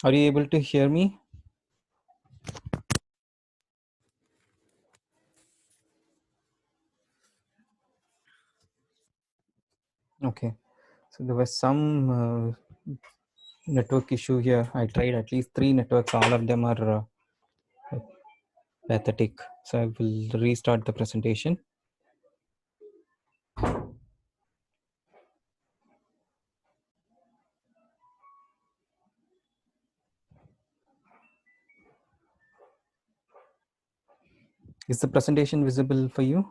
Are you able to hear me? Okay, so there was some network issue here. I tried at least 3 networks, all of them are pathetic. So I will restart the presentation. Is the presentation visible for you?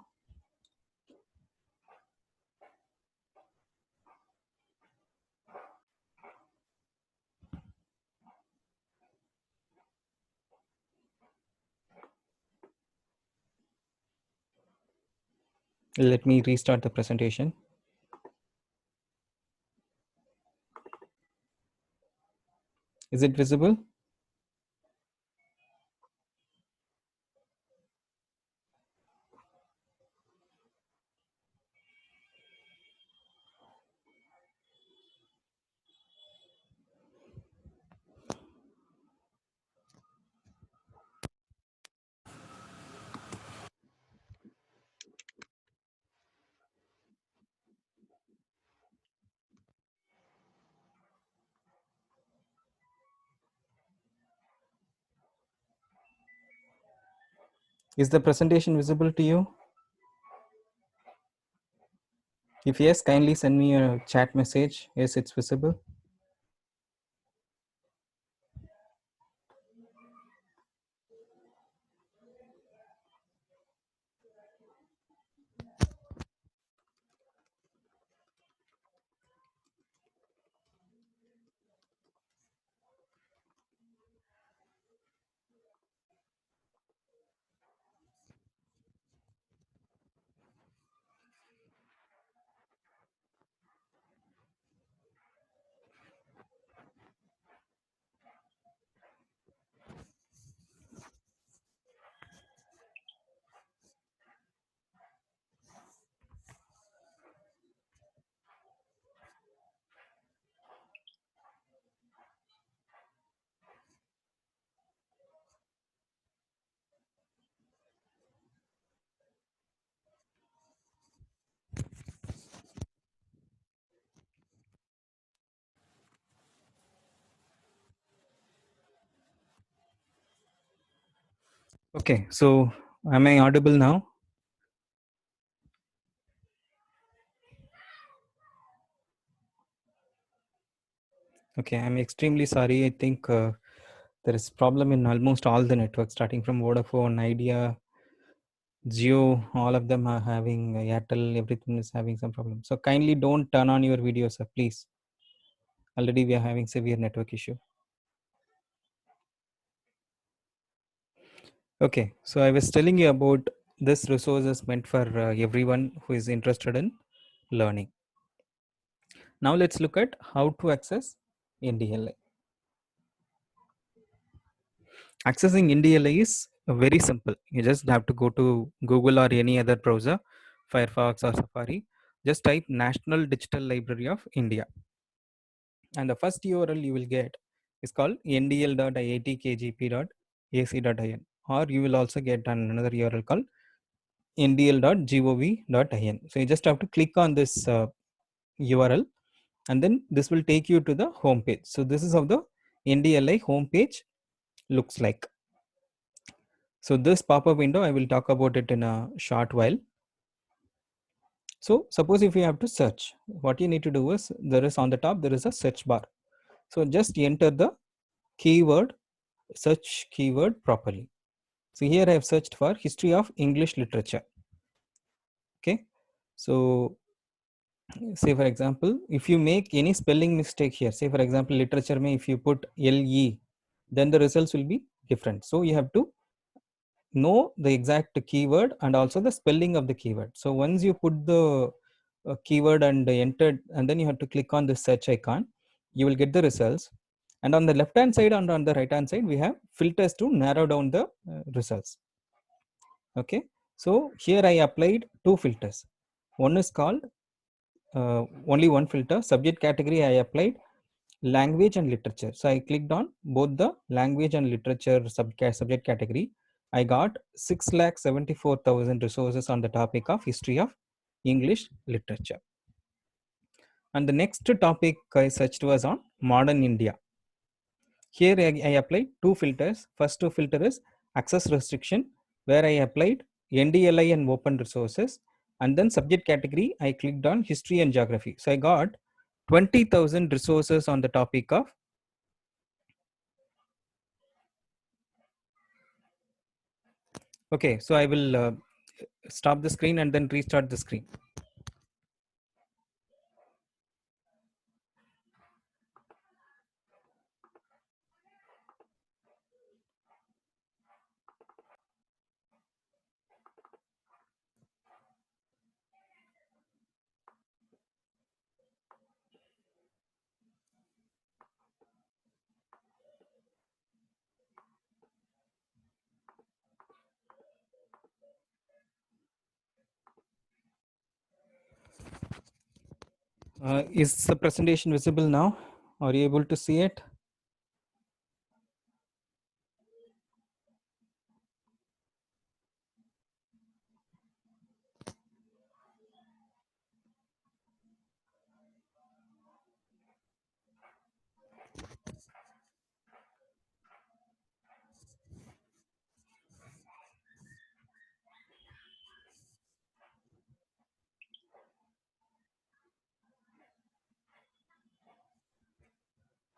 Let me restart the presentation. Is it visible? Is the presentation visible to you? If yes, kindly send me a chat message. Yes, it's visible. Okay, so am I audible now? Okay, I'm extremely sorry. I think there is problem in almost all the networks, starting from Vodafone, Idea, Jio, all of them are having Airtel, everything is having some problem. So kindly don't turn on your video, sir, please. Already we are having severe network issue. Okay, so I was telling you about this resource is meant for everyone who is interested in learning. Now let's look at how to access NDLI. Accessing NDLI is very simple. You just have to go to Google or any other browser, Firefox or Safari. Just type National Digital Library of India. And the first URL you will get is called ndl.iitkgp.ac.in, or you will also get another URL called ndl.gov.in. So you just have to click on this URL, and then this will take you to the home page. So this is how the NDLI home page looks like. So this pop-up window, I will talk about it in a short while. So suppose if you have to search, what you need to do is, there is on the top, there is a search bar. So just enter the keyword, search keyword properly. So here I have searched for history of English literature. Okay. So say for example, if you make any spelling mistake here, say for example, literature may, if you put LE, then the results will be different. So you have to know the exact keyword and also the spelling of the keyword. So once you put the keyword and entered, and then you have to click on the search icon, you will get the results. And on the left hand side and on the right hand side, we have filters to narrow down the results. Okay, so here I applied 2 filters. One is called only one filter, subject category I applied language and literature. So I clicked on both the language and literature subject category. I got 6,74,000 resources on the topic of history of English literature. And the next topic I searched was on modern India. Here I applied two filters. First two filter is access restriction, where I applied NDLI and open resources. And then subject category, I clicked on history and geography. So I got 20,000 resources on the topic of. Okay, so I will stop the screen and then restart the screen. Is the presentation visible now? Are you able to see it?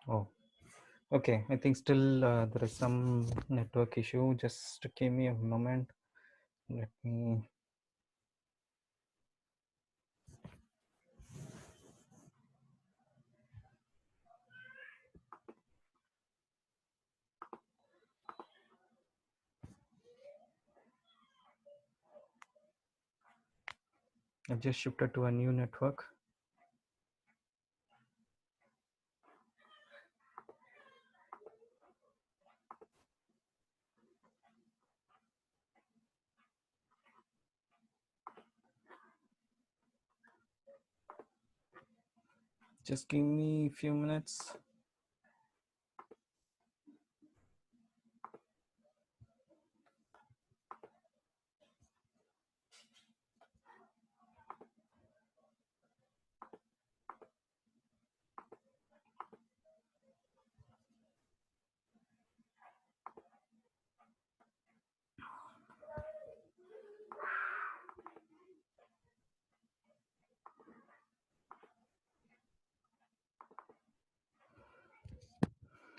Oh, okay. I think still there is some network issue. Just give me a moment. Let me. I've just shifted to a new network. Just give me a few minutes.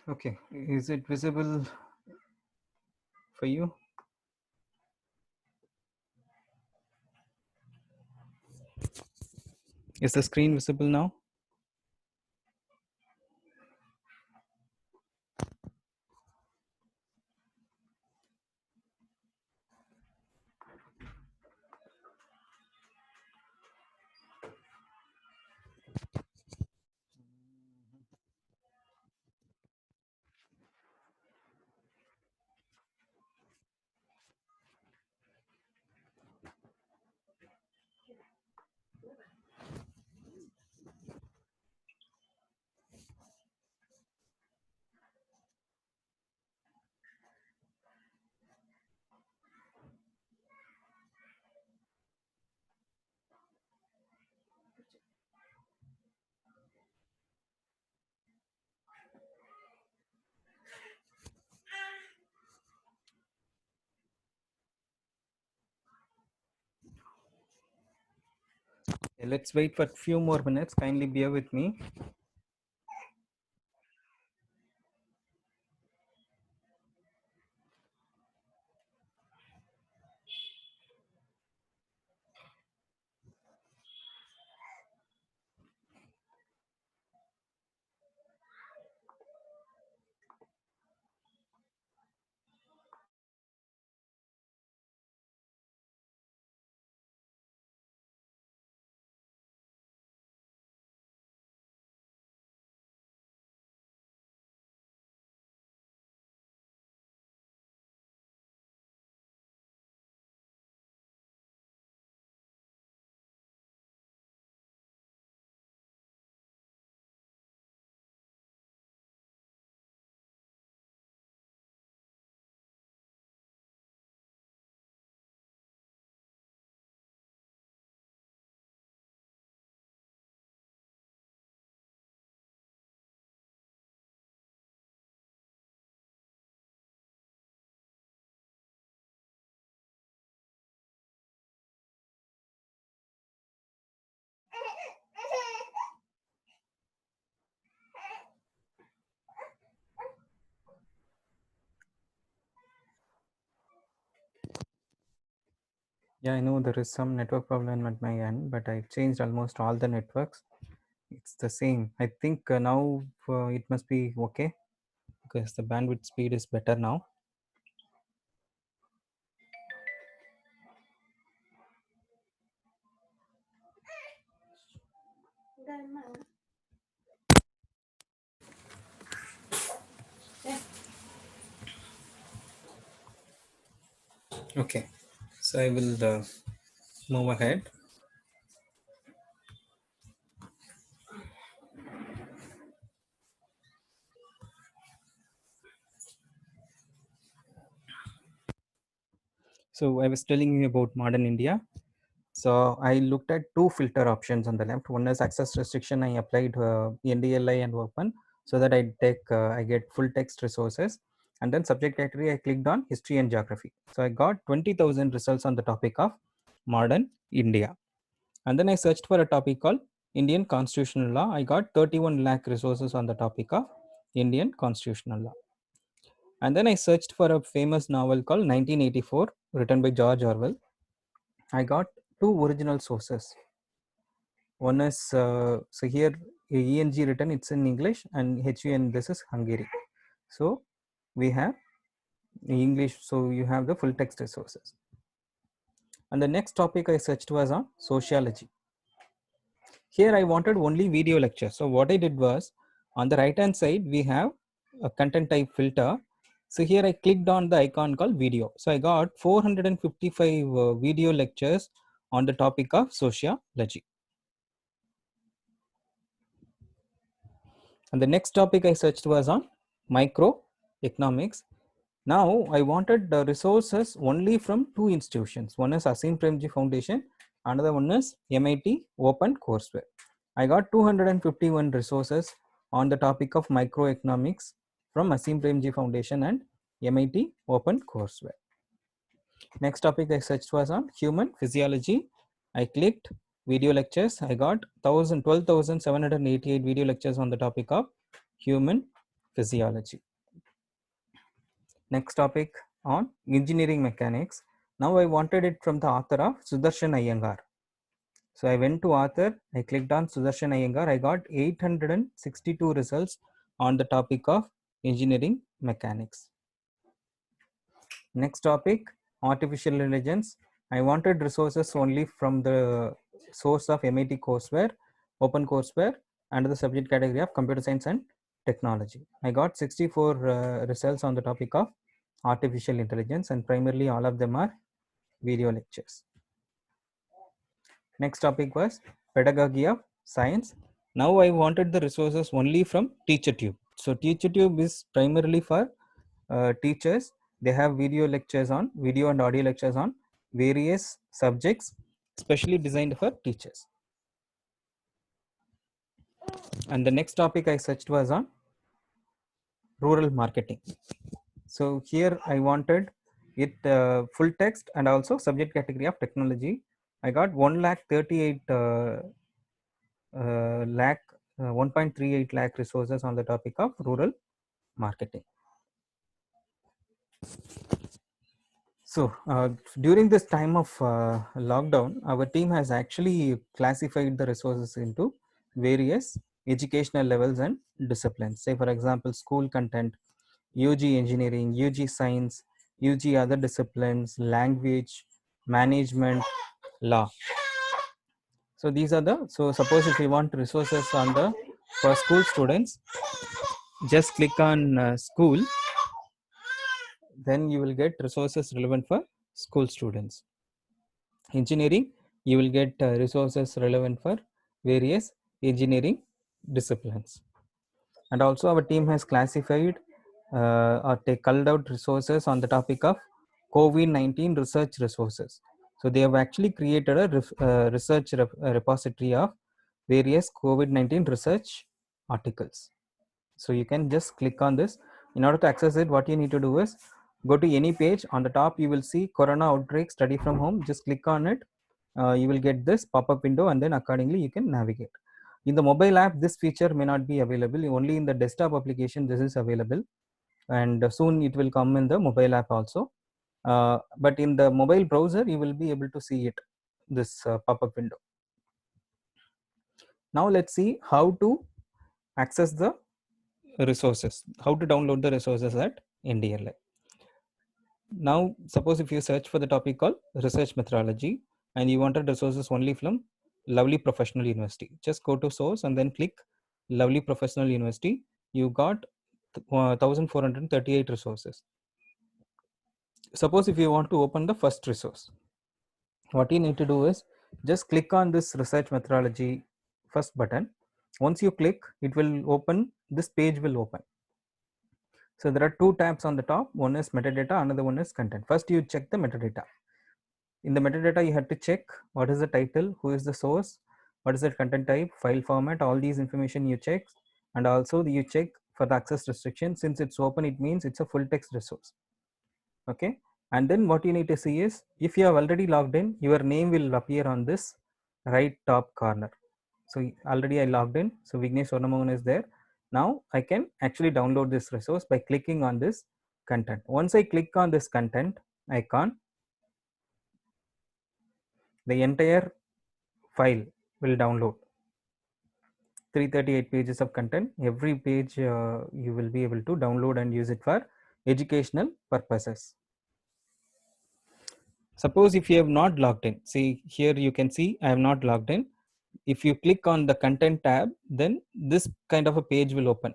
Okay, is it visible for you? Is the screen visible now? Okay, let's wait for a few more minutes. Kindly bear with me. Yeah, I know there is some network problem at my end, but I changed almost all the networks. It's the same. I think now it must be okay because the bandwidth speed is better now. Okay, so I will move ahead. So I was telling you about modern India. So I looked at two filter options on the left. One is access restriction. I applied NDLI and open so that I get full text resources. And then subject category, I clicked on history and geography. So I got 20,000 results on the topic of modern India. And then I searched for a topic called Indian constitutional law. I got 31 lakh resources on the topic of Indian constitutional law. And then I searched for a famous novel called 1984, written by George Orwell. I got two original sources. One is so here ENG written, it's in English, and HUN, this is Hungary. So we have English, so you have the full text resources. And the next topic I searched was on sociology. Here I wanted only video lectures. So what I did was, on the right hand side we have a content type filter. So here I clicked on the icon called video. So I got 455 video lectures on the topic of sociology. And the next topic I searched was on microeconomics. Now I wanted the resources only from two institutions. One is Asim Premji Foundation, another one is MIT Open Courseware. I got 251 resources on the topic of microeconomics from Asim Premji Foundation and MIT Open Courseware. Next topic I searched was on human physiology. I clicked video lectures. I got 12,788 video lectures on the topic of human physiology. Next topic on engineering mechanics. Now I wanted it from the author of Sudarshan Iyengar. So I went to author, I clicked on Sudarshan Iyengar. I got 862 results on the topic of engineering mechanics. Next topic, artificial intelligence. I wanted resources only from the source of MIT courseware, Open Courseware, and the subject category of computer science and technology. I got 64 results on the topic of artificial intelligence, and primarily all of them are video lectures. Next topic was pedagogy of science. Now I wanted the resources only from TeacherTube. So TeacherTube is primarily for teachers. They have video and audio lectures on various subjects, specially designed for teachers. And the next topic I searched was on rural marketing. So here I wanted it full text and also subject category of technology. I got 1,38 lakh 1.38 lakh resources on the topic of rural marketing. So during this time of lockdown, our team has actually classified the resources into various educational levels and disciplines. Say for example, school content, UG engineering, UG science, UG other disciplines, language, management, law. So these are the, so suppose if you want resources on the for school students, just click on school, then you will get resources relevant for school students. Engineering, you will get resources relevant for various engineering disciplines. And also our team has classified or culled out resources on the topic of COVID-19 research resources. So they have actually created a research repository of various COVID-19 research articles. So you can just click on this. In order to access it, what you need to do is go to any page. On the top you will see corona outbreak study from home. Just click on it. You will get this pop-up window, and then accordingly you can navigate. In the mobile app, this feature may not be available. Only in the desktop application this is available, and soon it will come in the mobile app also. but in the mobile browser you will be able to see it, this pop-up window. Now let's see how to access the resources, how to download the resources at NDLI. Now suppose if you search for the topic called research methodology and you wanted resources only from Lovely Professional University, just go to source and then click Lovely Professional University. You got 1438 resources. Suppose if you want to open the first resource, what you need to do is just click on this research methodology first button. Once you click, it will open, this page will open. So there are two tabs on the top, one is metadata, another one is content. First you check the metadata. In the metadata you have to check what is the title, who is the source, what is the content type, file format, all these information you check, and also you check for the access restriction. Since it's open, it means it's a full text resource. Okay, and then what you need to see is if you have already logged in, your name will appear on this right top corner. So already I logged in, so Vignesh Swarnamohan is there. Now I can actually download this resource by clicking on this content. Once I click on this content icon, the entire file will download. 338 pages of content. Every page you will be able to download and use it for educational purposes. Suppose if you have not logged in, see here you can see I have not logged in. If you click on the content tab, then this kind of a page will open.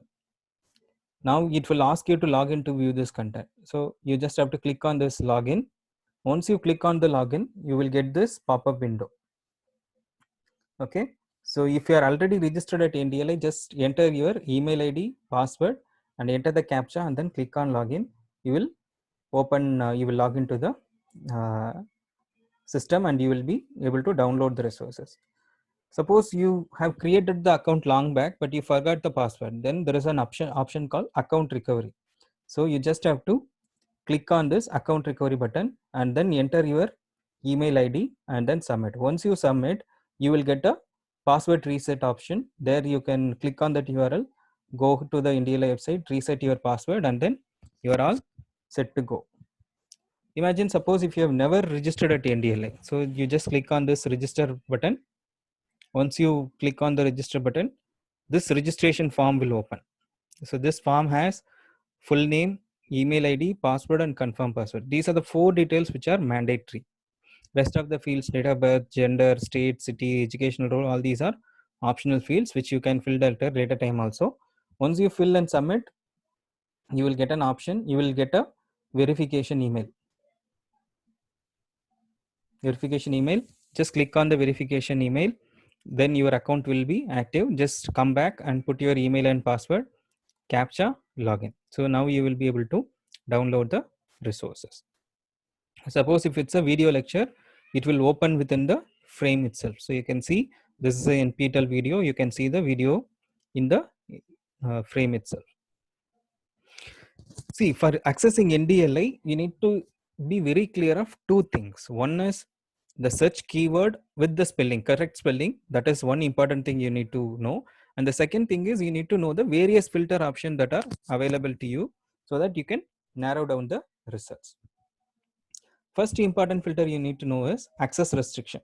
Now it will ask you to log in to view this content. So you just have to click on this login. Once you click on the login, you will get this pop-up window. Okay. So if you are already registered at NDLI, just enter your email ID, password, and enter the CAPTCHA, and then click on login. You will open, you will log into the system, and you will be able to download the resources. Suppose you have created the account long back, but you forgot the password. Then there is an option called account recovery. So you just have to click on this account recovery button and then enter your email ID and then submit. Once you submit, you will get a password reset option. There you can click on that URL, go to the NDLI website, reset your password, and then you are all set to go. Imagine suppose if you have never registered at NDLI. So you just click on this register button. Once you click on the register button, this registration form will open. So this form has full name, email ID, password, and confirm password. These are the 4 details which are mandatory. Rest of the fields, date of birth, gender, state, city, educational role, all these are optional fields which you can fill at a later time also. Once you fill and submit, you will get an option, you will get a verification email. Verification email, just click on the verification email, then your account will be active. Just come back and put your email and password, CAPTCHA, login. So now you will be able to download the resources. Suppose if it's a video lecture, it will open within the frame itself. So you can see this is a NPTEL video. You can see the video in the frame itself. See, for accessing NDLI, you need to be very clear of 2 things. One is the search keyword with the spelling, correct spelling. That is one important thing you need to know. And the second thing is you need to know the various filter options that are available to you so that you can narrow down the results. First important filter you need to know is access restriction.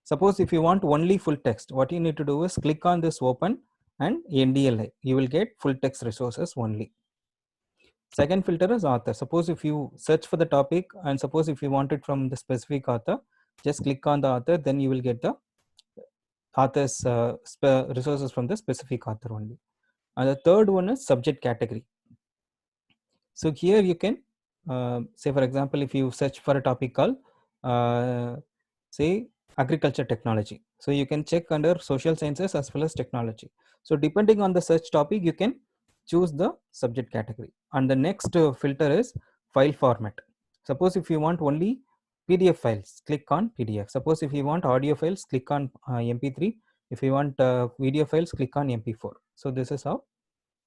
Suppose if you want only full text, what you need to do is click on this open and NDLI. You will get full text resources only. Second filter is author. Suppose if you search for the topic and suppose if you want it from the specific author, just click on the author, then you will get the author's resources from the specific author only. And the third one is subject category. So here you can say, for example, if you search for a topic called say agriculture technology, so you can check under social sciences as well as technology. So depending on the search topic, you can choose the subject category. And the next filter is file format. Suppose if you want only PDF files, click on PDF. Suppose if you want audio files, click on MP3. If you want video files, click on MP4. So this is how,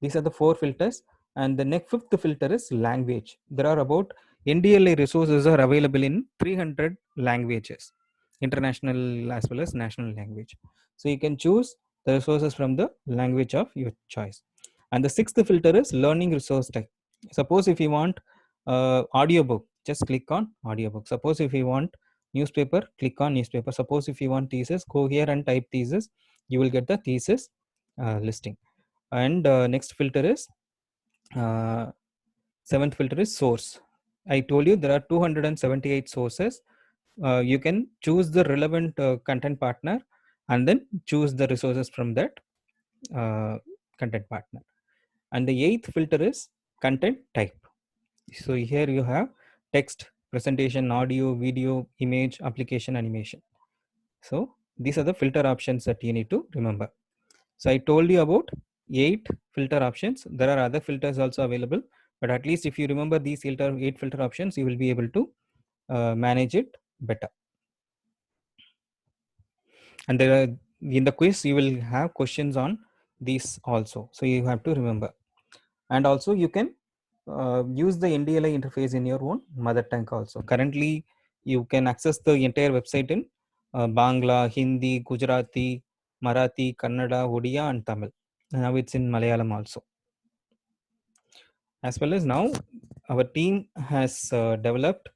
these are the 4 filters. And the next 5th filter is language. There are about NDLI resources are available in 300 languages, international as well as national language. So you can choose the resources from the language of your choice. And the 6th filter is learning resource type. Suppose if you want audiobook, just click on audiobook. Suppose if you want newspaper, click on newspaper. Suppose if you want thesis, go here and type thesis, you will get the thesis listing. And next filter is seventh filter is source. I told you there are 278 sources. You can choose the relevant content partner and then choose the resources from that content partner. And the eighth filter is content type. So here you have text, presentation, audio, video, image, application, animation. So these are the filter options that you need to remember. So I told you about 8 filter options. There are other filters also available, but at least if you remember these 8 filter options, you will be able to manage it better. And there are, in the quiz you will have questions on these also, so you have to remember. And also you can use the NDLI interface in your own mother tongue also. Currently you can access the entire website in Bangla, Hindi, Gujarati, Marathi, Kannada, Odia and Tamil. Now it's in Malayalam also. As well as now our team has developed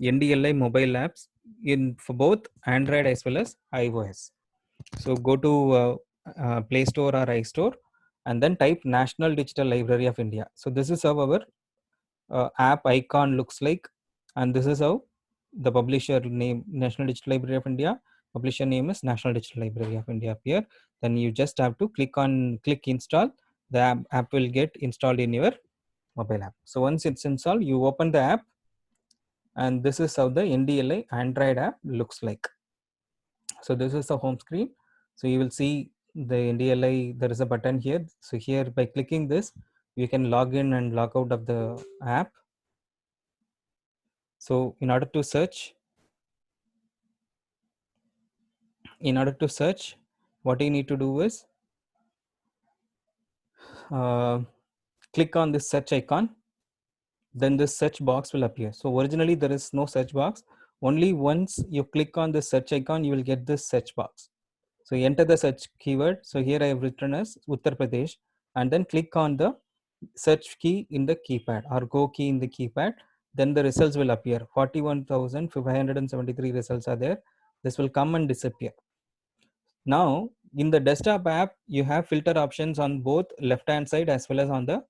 NDLI mobile apps in for both Android as well as iOS. So go to Play Store or iStore and then type National Digital Library of India. So this is how our app icon looks like, and this is how the publisher name, National Digital Library of India, publisher name is National Digital Library of India appear. Then you just have to click install. The app will get installed in your mobile app. So once it's installed, you open the app, and this is how the NDLI Android app looks like. So this is the home screen. So you will see the NDLI, there is a button here. So here by clicking this, you can log in and log out of the app. So in order to search, what you need to do is click on this search icon. Then this search box will appear. So originally there is no search box. Only once you click on the search icon, you will get this search box. So you enter the search keyword. So here I have written as Uttar Pradesh, and then click on the search key in the keypad or go key in the keypad. Then the results will appear. 41,573 results are there. This will come and disappear. Now in the desktop app, you have filter options on both left hand side as well as on the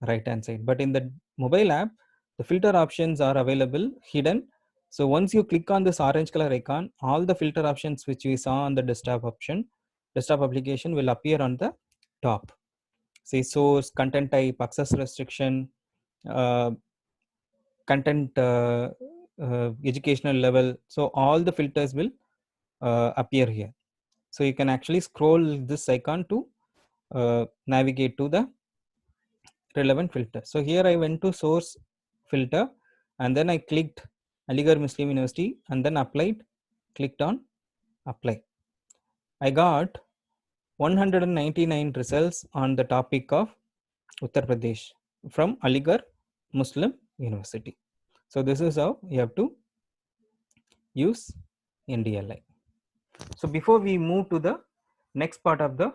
right hand side. But in the mobile app, the filter options are available hidden. So once you click on this orange color icon, all the filter options which we saw on the desktop application will appear on the top. Say source, content type, access restriction, uh, content educational level. So all the filters will appear here. So you can actually scroll this icon to navigate to the relevant filter. So here I went to source filter, and then I clicked Aligarh Muslim University and then clicked on apply. I got 199 results on the topic of Uttar Pradesh from Aligarh Muslim University. So this is how you have to use NDLI. So before we move to the next part of the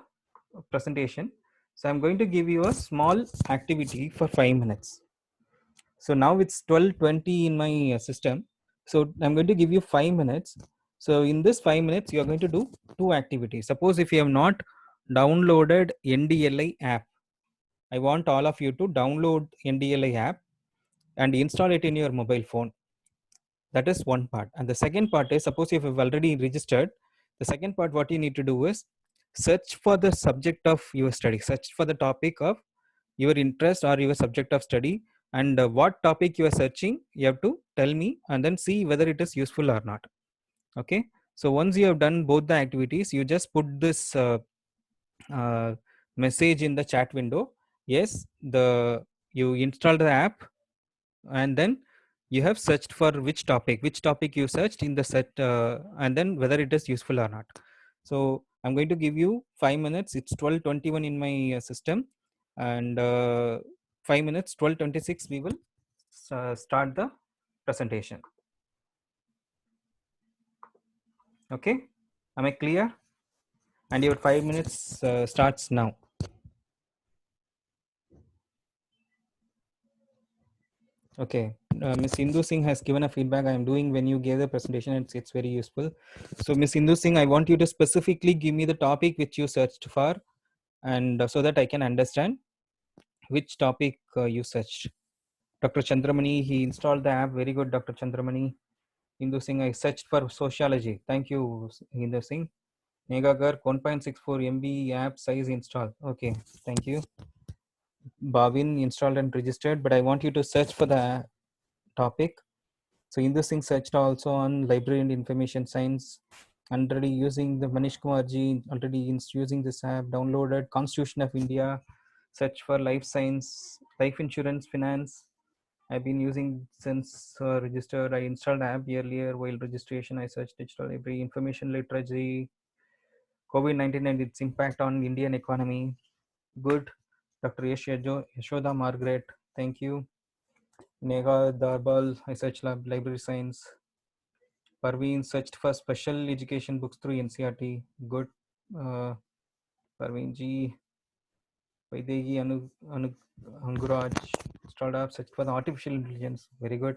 presentation, so I'm going to give you a small activity for 5 minutes. So now it's 12:20 in my system. So I'm going to give you 5 minutes. So in this 5 minutes, you're going to do 2 activities. Suppose if you have not downloaded NDLI app, I want all of you to download NDLI app and install it in your mobile phone. That is one part. And the second part is, suppose if you've already registered, the second part, what you need to do is search for the subject of your study, search for the topic of your interest or your subject of study, and what topic you are searching, you have to tell me and then see whether it is useful or not. Okay. So once you have done both the activities, you just put this message in the chat window. Yes, you installed the app, and then you have searched for which topic you searched in the set, and then whether it is useful or not. So I'm going to give you 5 minutes. It's 12:21 in my system, and 5 minutes, 12:26 we will start the presentation. Okay, am I clear? And your 5 minutes starts now. Okay, Miss Indu Singh has given a feedback. I am doing when you gave the presentation. It's very useful. So, Miss Indu Singh, I want you to specifically give me the topic which you searched for, and so that I can understand which topic you searched. Dr. Chandramani, he installed the app. Very good, Dr. Chandramani. Hindu Singh, I searched for sociology. Thank you, Hindu Singh. Megagar 1.64 MB app size install. Okay, thank you. Bhavin installed and registered, but I want you to search for the topic. So Hindu Singh searched also on library and information science. Already using the Manish Kumar ji, already using this app, downloaded Constitution of India, search for life science, life insurance, finance. I've been using since registered. I installed the app earlier while registration. I searched digital library, information literacy, COVID-19 and its impact on Indian economy. Good. Dr. Yashoda Margaret, thank you. Nega Darbal, I searched library science. Parveen searched for special education books through NCRT. Good. Uh, Parveen ji, Vaidegi Anguraj, installed app, searched for the artificial intelligence. Very good.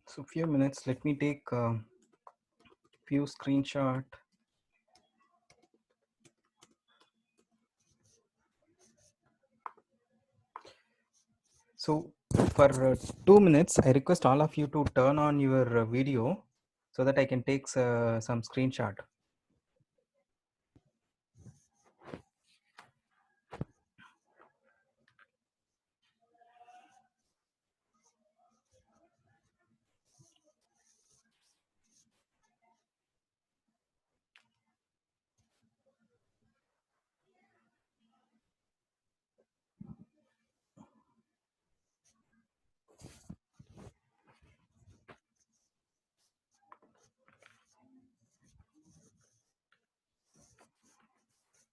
So few minutes, let me take few screenshot. So for 2 minutes, I request all of you to turn on your video so that I can take some screenshot.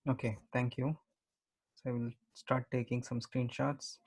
Okay, thank you. So I will start taking some screenshots.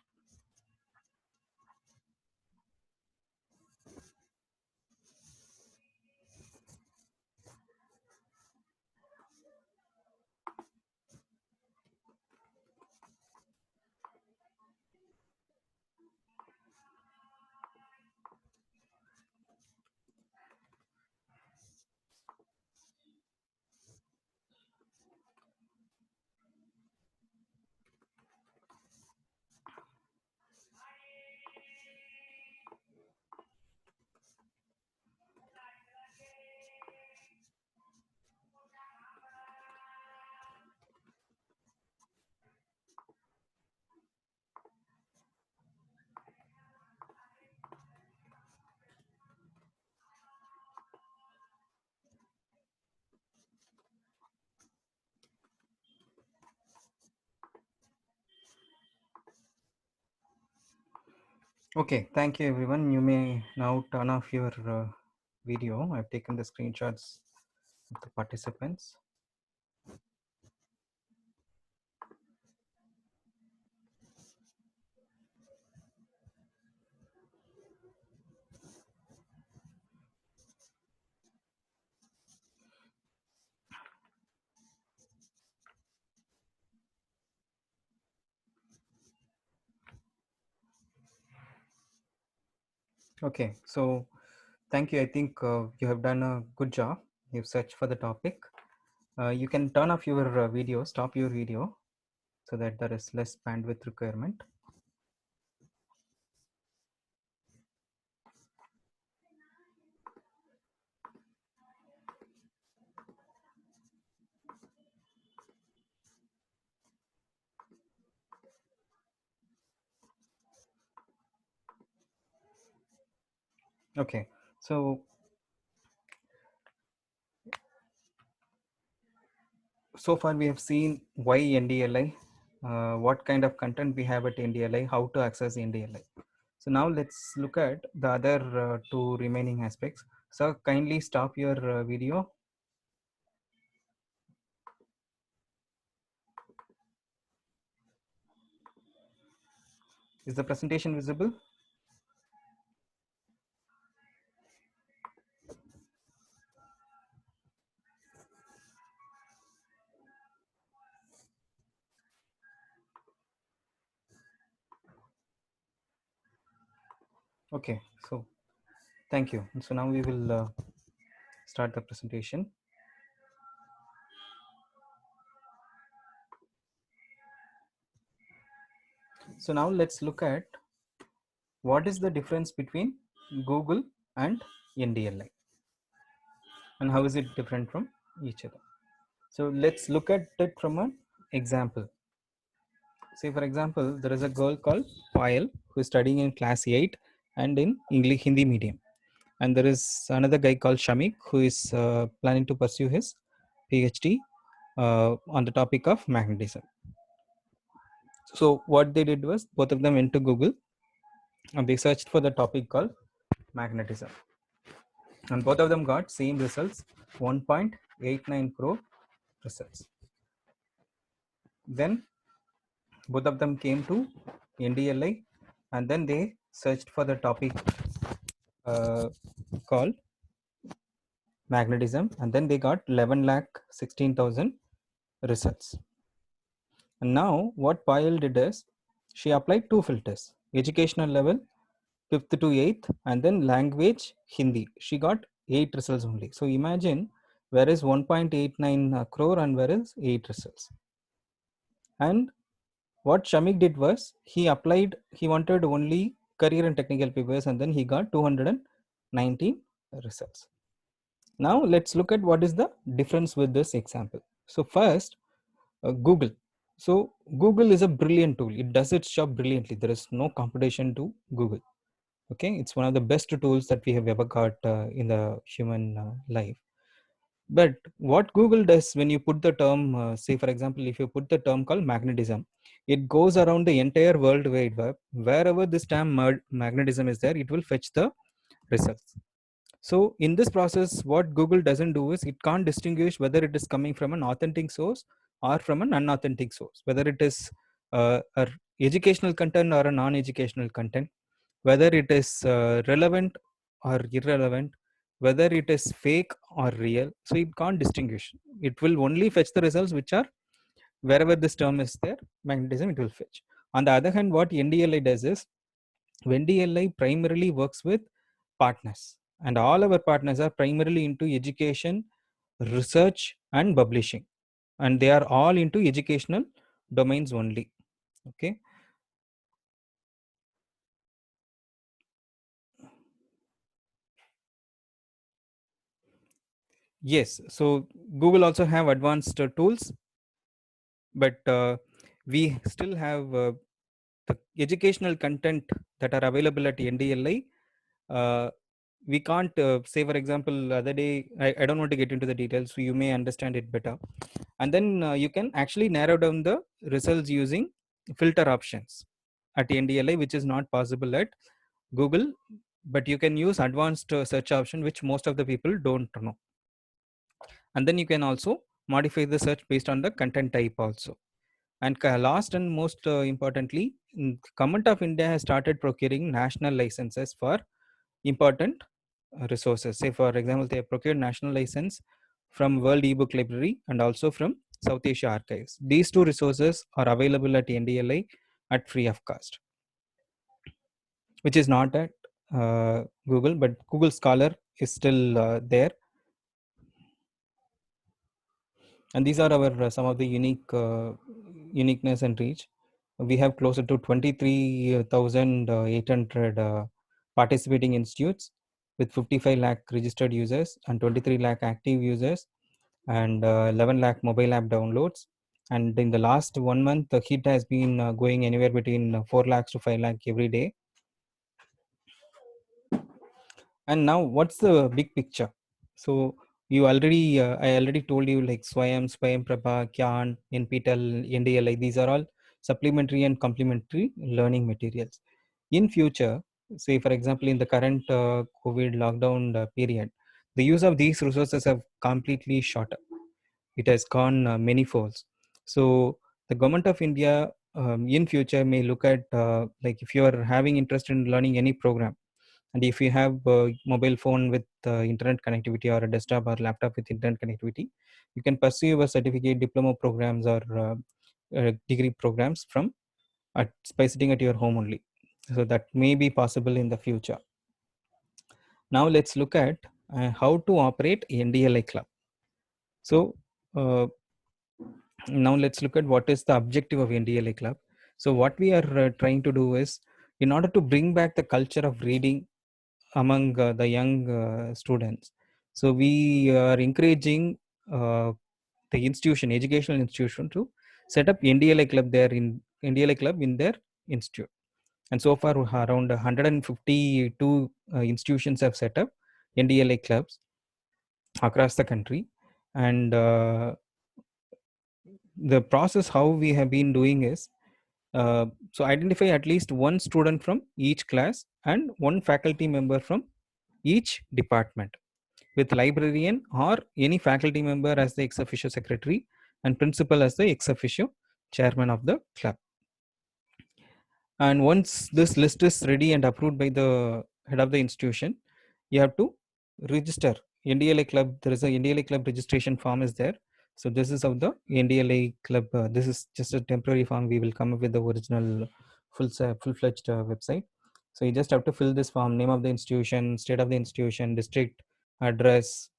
Okay, thank you everyone. You may now turn off your video. I've taken the screenshots of the participants. Okay, so thank you. I think you have done a good job. You've searched for the topic. You can turn off your video, stop your video so that there is less bandwidth requirement. Okay, so so far we have seen why NDLI, what kind of content we have at NDLI, how to access NDLI. So now let's look at the other two remaining aspects. So kindly stop your video. Is the presentation visible? Okay, so thank you. So now we will start the presentation. So now let's look at what is the difference between Google and NDLI and how is it different from each other. So let's look at it from an example. Say for example, there is a girl called Payal who is studying in class 8 and in English Hindi medium. And there is another guy called Shamik who is planning to pursue his PhD on the topic of magnetism. So what they did was both of them went to Google and they searched for the topic called magnetism. And both of them got same results, 1.89 crore results. Then both of them came to NDLI and then they searched for the topic called magnetism and then they got 11 lakh 16,000 results. And now what Payal did is she applied two filters, educational level 5th to 8th and then language Hindi. She got 8 results only. So imagine where is 1.89 crore and where is 8 results. And what Shamik did was he applied, he wanted only career and technical papers and then he got 219 results. Now let's look at what is the difference with this example. So first, Google. So Google is a brilliant tool. It does its job brilliantly. There is no competition to Google. Okay, it's one of the best tools that we have ever got in the human life. But what Google does when you put the term, say for example, if you put the term called magnetism, it goes around the entire world wide web. Wherever this term magnetism is there, it will fetch the results. So in this process, what Google doesn't do is it can't distinguish whether it is coming from an authentic source or from an unauthentic source, whether it is a educational content or a non-educational content, whether it is relevant or irrelevant, whether it is fake or real. So it can't distinguish. It will only fetch the results which are wherever this term is there, magnetism it will fetch. On the other hand, what NDLI does is NDLI primarily works with partners, and all our partners are primarily into education, research, and publishing, and they are all into educational domains only. Okay. Yes. So Google also have advanced tools, but we still have the educational content that are available at NDLI. We can't say, for example, the other day, I don't want to get into the details, so you may understand it better. And then you can actually narrow down the results using filter options at NDLI, which is not possible at Google, but you can use advanced search option, which most of the people don't know. And then you can also modify the search based on the content type also. And last and most importantly, Government of India has started procuring national licenses for important resources. Say for example, they have procured national license from World eBook Library and also from South Asia Archives. These two resources are available at NDLI at free of cost, which is not at Google, but Google Scholar is still there. And these are our some of the uniqueness and reach. We have closer to 23,800 participating institutes with 55 lakh registered users and 23 lakh active users and 11 lakh mobile app downloads. And in the last 1 month, the hit has been going anywhere between 4 lakhs to 5 lakh every day. And now, what's the big picture? So You already, I already told you like Swayam, Swayam Prabha, Kyan, NPTEL, NDLI. These are all supplementary and complementary learning materials. In future, say for example, in the current COVID lockdown period, the use of these resources have completely shot up. It has gone many folds. So the government of India in future may look at like if you are having interest in learning any program, and if you have a mobile phone with internet connectivity or a desktop or laptop with internet connectivity, you can pursue your certificate, diploma programs, or degree programs from by sitting at your home only. So that may be possible in the future. Now let's look at how to operate NDLI club. So now let's look at what is the objective of NDLA club. So what we are trying to do is, in order to bring back the culture of reading among the young students, so we are encouraging the institution, educational institution, to set up NDLA club there in NDLA club in their institute. And so far around 152 institutions have set up NDLA clubs across the country. And the process how we have been doing is, so identify at least one student from each class and one faculty member from each department, with librarian or any faculty member as the ex officio secretary and principal as the ex officio chairman of the club. And once this list is ready and approved by the head of the institution, you have to register NDLA club. There is a NDLA club registration form is there. So this is of the NDLA club. This is just a temporary form. We will come up with the original full-fledged website. So you just have to fill this form: name of the institution, state of the institution, district, address,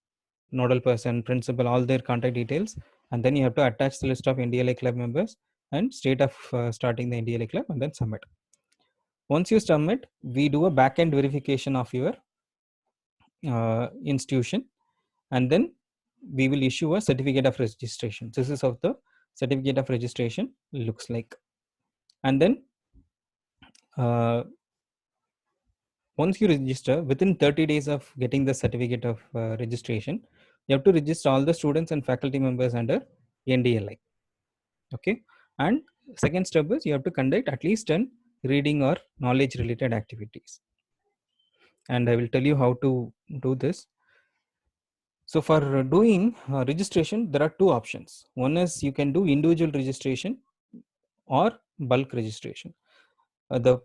nodal person, principal, all their contact details, and then you have to attach the list of NDLA club members and state of starting the NDLA club, and then submit. Once you submit, we do a back-end verification of your institution, and then we will issue a certificate of registration. This is how the certificate of registration looks like. And then once you register, within 30 days of getting the certificate of registration, you have to register all the students and faculty members under NDLI. Okay. And second step is you have to conduct at least 10 reading or knowledge related activities. And I will tell you how to do this. So for doing registration, there are two options. One is you can do individual registration or bulk registration. The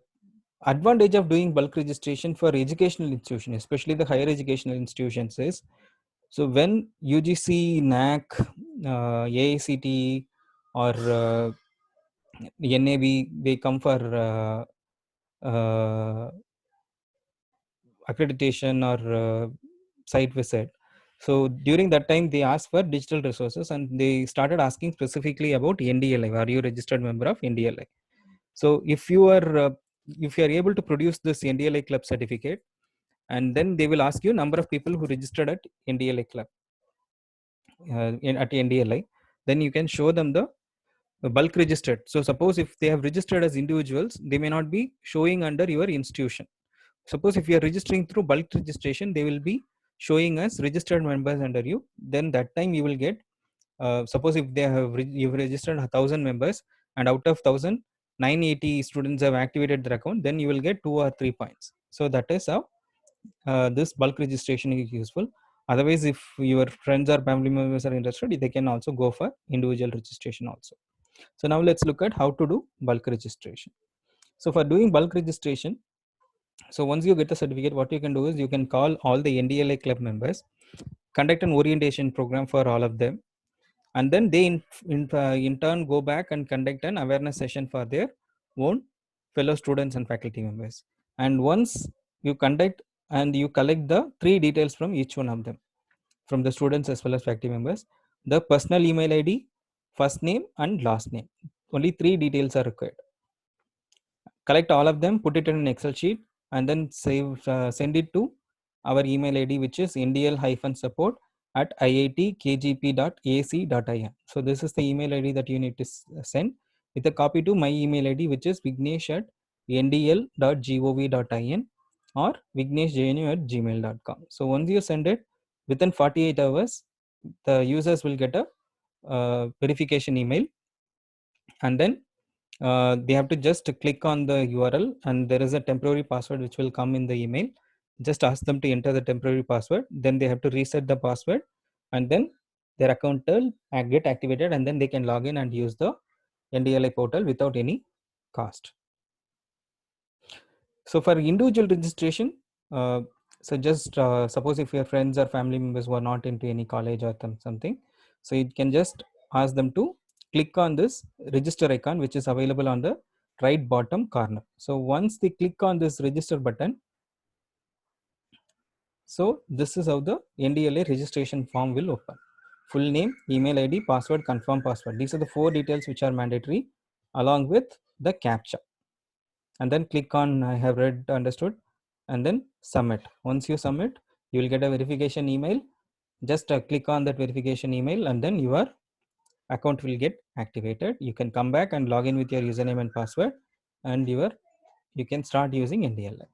advantage of doing bulk registration for educational institutions, especially the higher educational institutions, is, so when UGC, NAC, AICTE, or NAB, they come for accreditation or site visit. So during that time, they asked for digital resources, and they started asking specifically about NDLI. Are you a registered member of NDLI? So if you are able to produce this NDLI club certificate, and then they will ask you number of people who registered at NDLI club at NDLI, then you can show them the bulk registered. So suppose if they have registered as individuals, they may not be showing under your institution. Suppose if you are registering through bulk registration, they will be showing as registered members under you. Then that time you will get, suppose if they have you've registered 1,000 members, and out of 1,000, 980 students have activated their account, then you will get 2 or 3 points. So that is how this bulk registration is useful. Otherwise, if your friends or family members are interested, they can also go for individual registration also. So now let's look at how to do bulk registration. So for doing bulk registration, so once you get the certificate, what you can do is you can call all the NDLA club members, conduct an orientation program for all of them, and then they in turn go back and conduct an awareness session for their own fellow students and faculty members. And once you conduct and you collect the three details from each one of them, from the students as well as faculty members: the personal email ID, first name, and last name. Only three details are required. Collect all of them, put it in an Excel sheet, and then send it to our email ID, which is ndl-support@iitkgp.ac.in. So this is the email ID that you need to send, with a copy to my email ID, which is vignesh@ndl.gov.in or vigneshjnu@gmail.com. So once you send it, within 48 hours, the users will get a verification email, and then they have to just click on the URL, and there is a temporary password which will come in the email. Just ask them to enter the temporary password, then they have to reset the password, and then their account will get activated, and then they can log in and use the NDLI portal without any cost. So for individual registration, so just suppose if your friends or family members were not into any college or something, so you can just ask them to click on this register icon, which is available on the right bottom corner. So once they click on this register button, so this is how the NDLA registration form will open. Full name, email ID, password, confirm password. These are the 4 details which are mandatory, along with the CAPTCHA. And then click on I have read, understood, and then submit. Once you submit, you will get a verification email. Just click on that verification email, and then your account will get activated. You can come back and log in with your username and password, and you can start using NDLI.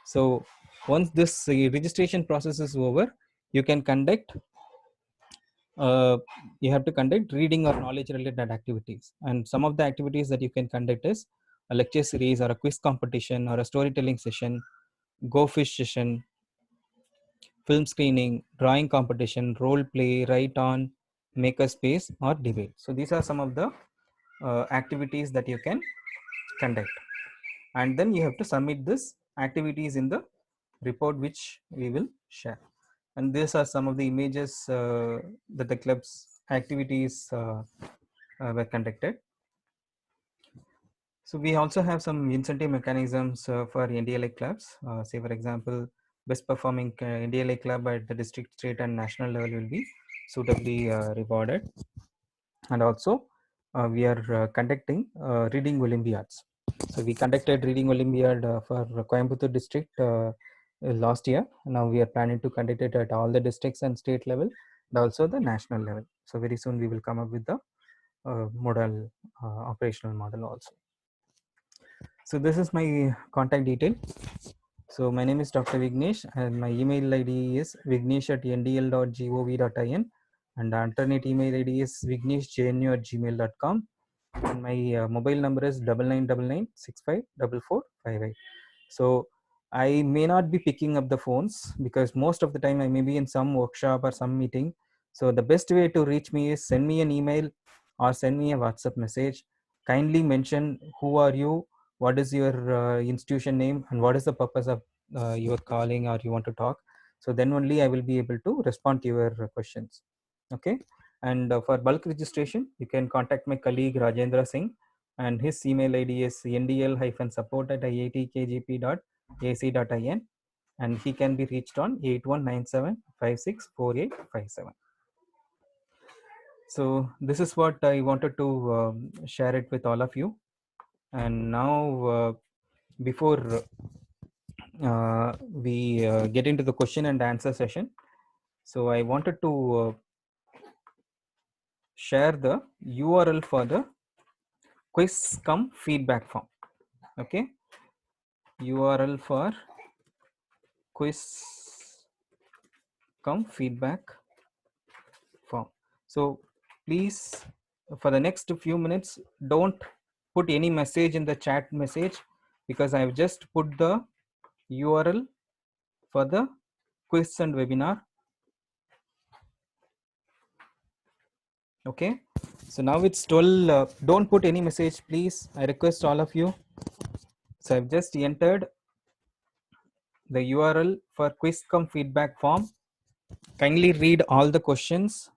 So once this registration process is over, you can conduct you have to conduct reading or knowledge related activities, and some of the activities that you can conduct is a lecture series or a quiz competition or a storytelling session, go fish session, film screening, drawing competition, role play, write on, maker space, or debate. So these are some of the activities that you can conduct, and then you have to submit this activities in the report which we will share. And these are some of the images that the club's activities were conducted. So we also have some incentive mechanisms for NDLA clubs. Say for example, best performing NDLA club at the district, state, and national level will be suitably rewarded. And also, we are conducting reading Olympiads. So we conducted reading Olympiad for Coimbatore district last year. Now we are planning to conduct it at all the districts and state level, and also the national level. So very soon we will come up with the model operational model also. So this is my contact detail. So my name is Dr. Vignesh, and my email ID is vignesh@ndl.gov.in, and the alternate email ID is vigneshjnu@gmail.com, and my mobile number is 9999654458. So I may not be picking up the phones because most of the time I may be in some workshop or some meeting. So the best way to reach me is send me an email or send me a WhatsApp message. Kindly mention who are you, what is your institution name, and what is the purpose of your calling or you want to talk. So then only I will be able to respond to your questions. Okay. And for bulk registration, you can contact my colleague Rajendra Singh, and his email ID is ndl-support@iitkgp.ac.in, and he can be reached on 8197564857. So this is what I wanted to share it with all of you. And now before we get into the question and answer session, so I wanted to share the URL for the quiz cum feedback form. Okay, URL for quiz cum feedback form. So please, for the next few minutes, don't put any message in the chat message, because I have just put the URL for the quiz and webinar. Okay, so now it's 12. Don't put any message, please. I request all of you. So I've just entered the URL for quiz cum feedback form. Kindly read all the questions.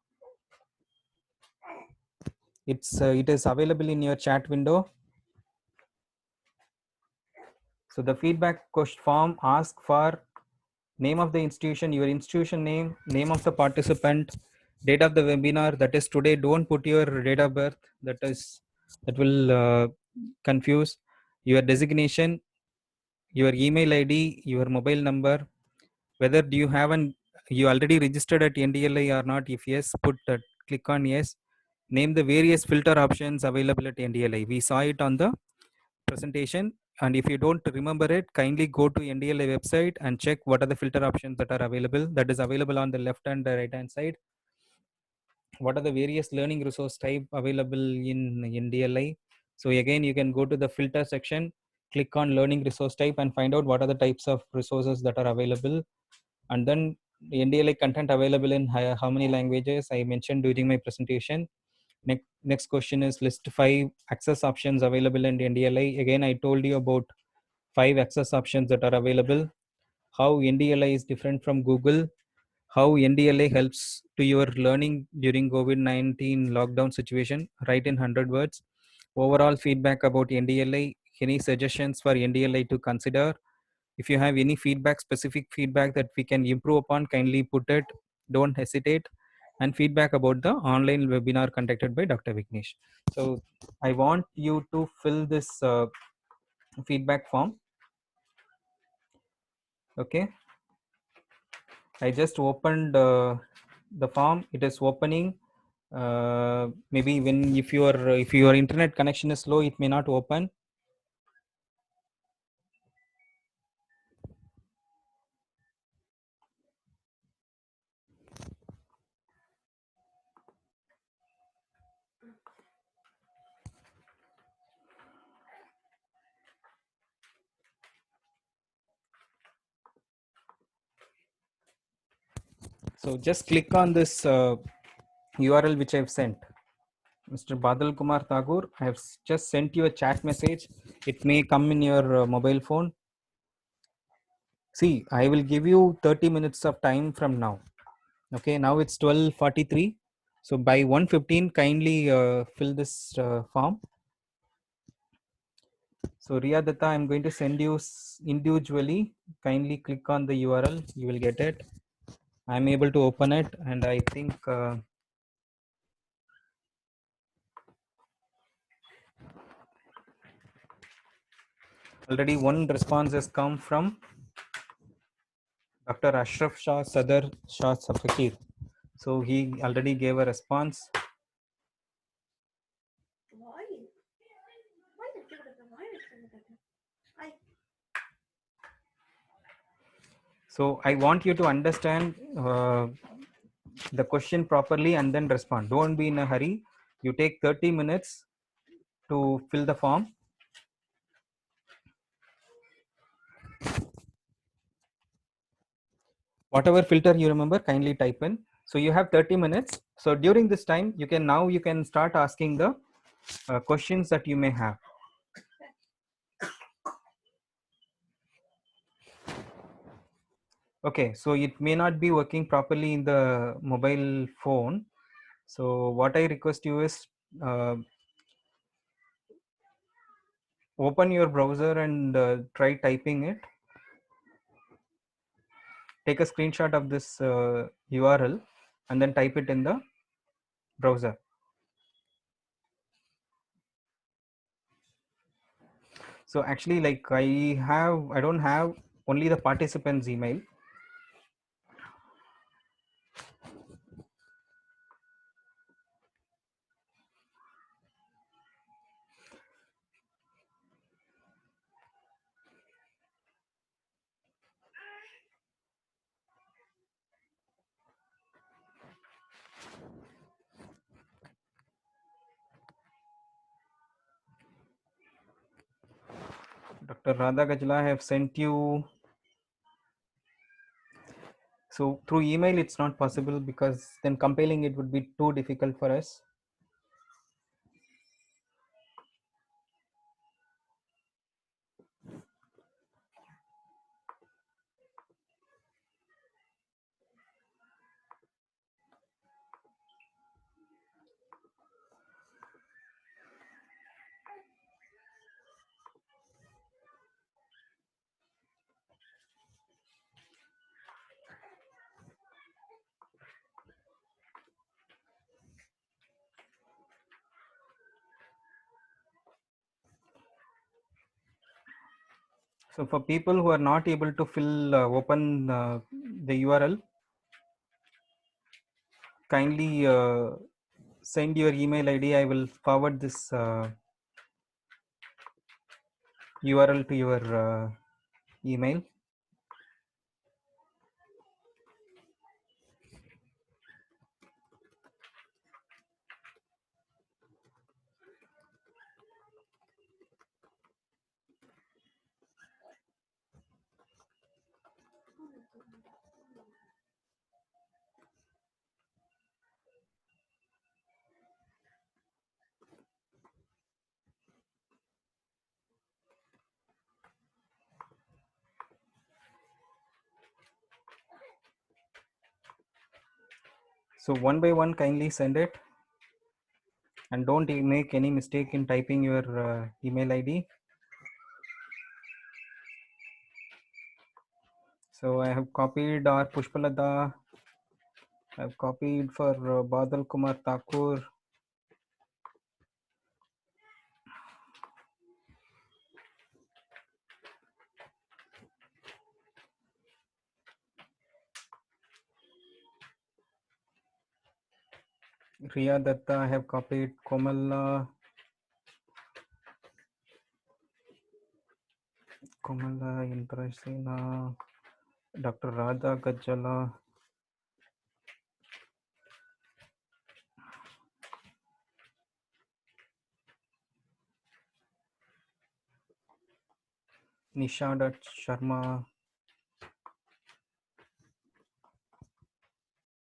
It is available in your chat window. So the feedback form asks for name of the institution, your institution name, name of the participant, date of the webinar, that is today. Don't put your date of birth, that will confuse. Your designation, your email ID, your mobile number, whether do you have you already registered at NDLI or not. If yes, click on yes. Name the various filter options available at NDLI. We saw it on the presentation. And if you don't remember it, kindly go to NDLA website and check what are the filter options that are available. That is available on the left and the right hand side. What are the various learning resource type available in NDLI? So again, you can go to the filter section, click on learning resource type and find out what are the types of resources that are available. And then NDLI content available in how many languages I mentioned during my presentation. Next question is list 5 access options available in NDLI. Again, I told you about 5 access options that are available. How NDLI is different from Google. How NDLA helps to your learning during COVID-19 lockdown situation. Write in 100 words. Overall feedback about NDLA. Any suggestions for NDLA to consider? If you have any feedback, specific feedback that we can improve upon, kindly put it. Don't hesitate. And feedback about the online webinar conducted by Dr. Vignesh. So I want you to fill this feedback form. Okay. I just opened the form. It is opening. Maybe when if your internet connection is slow, it may not open. So just click on this URL which I've sent. Mr. Badal Kumar Tagore, I have just sent you a chat message. It may come in your mobile phone. See, I will give you 30 minutes of time from now. Okay, now it's 12:43. So by 1:15, kindly fill this form. So Ria Datta, I'm going to send you individually. Kindly click on the URL. You will get it. I'm able to open it, and I think already one response has come from Dr. Ashraf Shah Sadar Shah Safakir. So he already gave a response. So I want you to understand the question properly and then respond. Don't be in a hurry. You take 30 minutes to fill the form. Whatever filter you remember, kindly type in. So you have 30 minutes. So during this time, you can start asking the questions that you may have. Okay, so it may not be working properly in the mobile phone. So what I request you is open your browser and try typing it. Take a screenshot of this URL and then type it in the browser. So actually, like I don't have only the participants email. Dr. Radha Gajla, I have sent you. So through email, it's not possible because then compiling it would be too difficult for us. So for people who are not able to open the URL, kindly send your email ID. I will forward this URL to your email. So one by one, kindly send it, and don't make any mistake in typing your email ID. So I have copied our Pushpalata. I've copied for Badal Kumar Thakur. Riya Datta, I have copied Komala Indrasena, Dr. Radha Gajjala. Nisha Dutt Sharma.